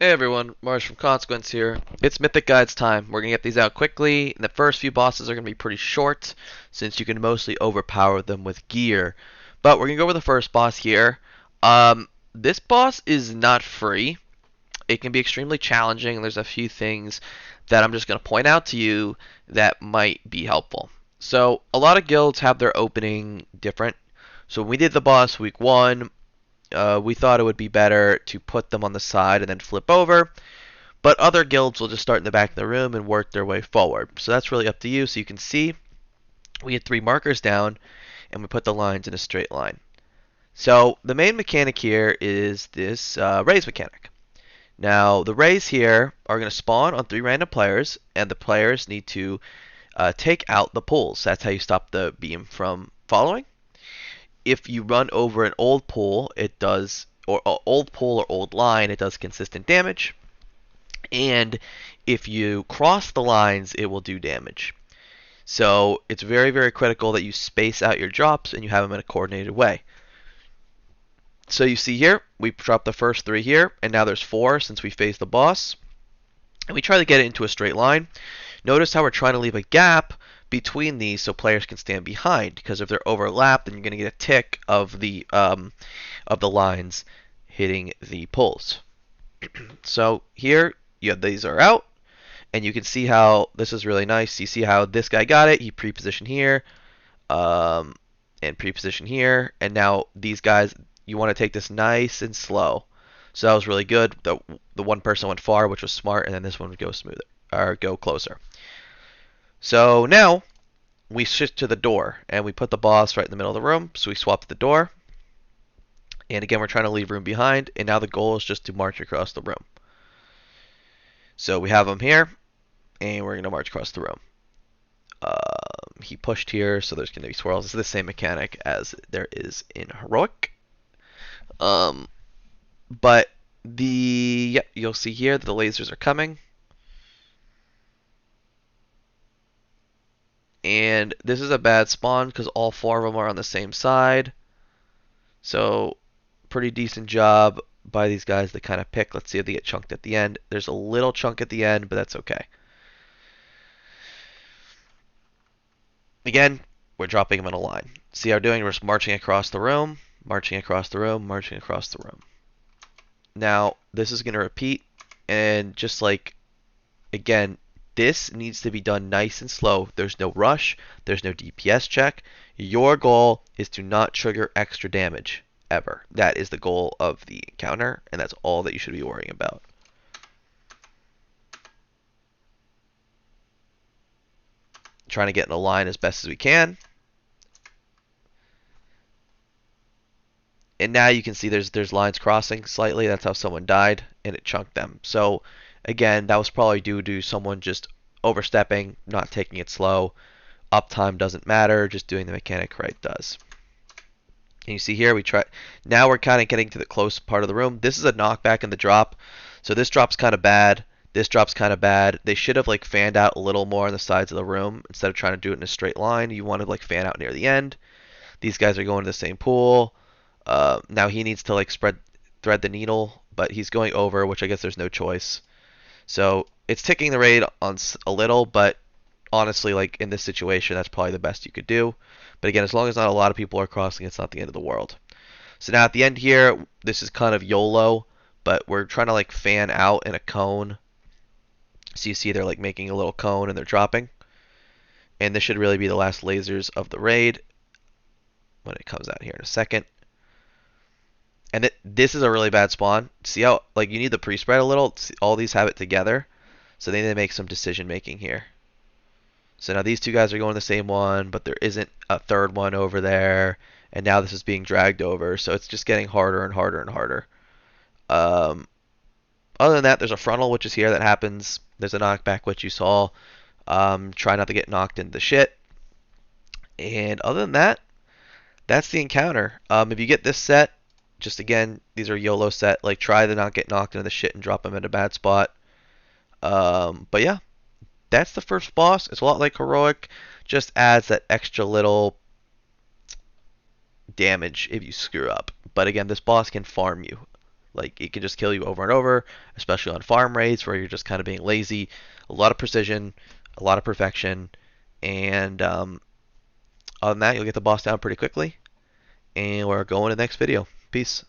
Hey everyone, Mars from Consequence here. It's Mythic Guides time. We're going to get these out quickly, and the first few bosses are going to be pretty short, since you can mostly overpower them with gear. But we're going to go over the first boss here. This boss is not free. It can be extremely challenging, and there's a few things that I'm just going to point out to you that might be helpful. So, a lot of guilds have their opening different. So when we did the boss week 1, we thought it would be better to put them on the side and then flip over. But other guilds will just start in the back of the room and work their way forward. So that's really up to you. So you can see we had 3 markers down and we put the lines in a straight line. So the main mechanic here is this raise mechanic. Now the rays here are going to spawn on 3 random players, and the players need to take out the pools. That's how you stop the beam from following. If you run over an old pool, it does, or old pool or old line, it does consistent damage. And if you cross the lines, it will do damage. So it's very, very critical that you space out your drops and you have them in a coordinated way. So you see here, we dropped the first 3 here, and now there's 4 since we faced the boss. And we try to get it into a straight line. Notice how we're trying to leave a gap between these so players can stand behind, because if they're overlapped, then you're going to get a tick of the lines hitting the poles. So here, these are out, and you can see how this is really nice. You see how this guy got it. He pre-positioned here, and pre-positioned here, and now these guys, you want to take this nice and slow. So that was really good. The one person went far, which was smart, and then this one would go smoother or go closer. So now we shift to the door, and we put the boss right in the middle of the room. So we swapped the door, and again we're trying to leave room behind, and now the goal is just to march across the room. So we have him here, and we're going to march across the room. He pushed here, so there's going to be swirls. It's the same mechanic as there is in Heroic. But you'll see here that the lasers are coming. And this is a bad spawn because all 4 of them are on the same side. So pretty decent job by these guys to kind of pick. Let's see if they get chunked at the end. There's a little chunk at the end, but that's okay. Again, we're dropping them in a line. See how we're doing? We're just marching across the room, marching across the room, marching across the room. Now, this is going to repeat, and just like, again, this needs to be done nice and slow. There's no rush. There's no DPS check. Your goal is to not trigger extra damage, ever. That is the goal of the encounter, and that's all that you should be worrying about. Trying to get in a line as best as we can. And now you can see there's lines crossing slightly. That's how someone died, and it chunked them. So again, that was probably due to someone just overstepping, not taking it slow. Uptime doesn't matter, just doing the mechanic right does. And you see here, now we're kind of getting to the close part of the room. This is a knockback in the drop, so this drop's kind of bad. This drop's kind of bad. They should have like fanned out a little more on the sides of the room instead of trying to do it in a straight line. You want to like fan out near the end. These guys are going to the same pool. Now he needs to like thread the needle, but he's going over, which I guess there's no choice. So it's ticking the raid on a little, but honestly, like in this situation, that's probably the best you could do. But again, as long as not a lot of people are crossing, it's not the end of the world. So now at the end here, this is kind of YOLO, but we're trying to like fan out in a cone. So you see they're like making a little cone and they're dropping. And this should really be the last lasers of the raid when it comes out here in a second. And this is a really bad spawn. See how like you need the pre-spread a little? All these have it together. So they need to make some decision making here. So now these 2 guys are going the same one, but there isn't a third one over there. And now this is being dragged over. So it's just getting harder and harder and harder. Other than that, there's a frontal, which is here that happens. There's a knockback, which you saw. Try not to get knocked into the shit. And other than that, that's the encounter. If you get this set, just again, these are YOLO set. Like, try to not get knocked into the shit and drop them in a bad spot. But yeah, that's the first boss. It's a lot like Heroic. Just adds that extra little damage if you screw up. But again, this boss can farm you. Like, it can just kill you over and over, especially on farm raids where you're just kind of being lazy. A lot of precision, a lot of perfection, and other than that, you'll get the boss down pretty quickly. And we're going to the next video. Peace.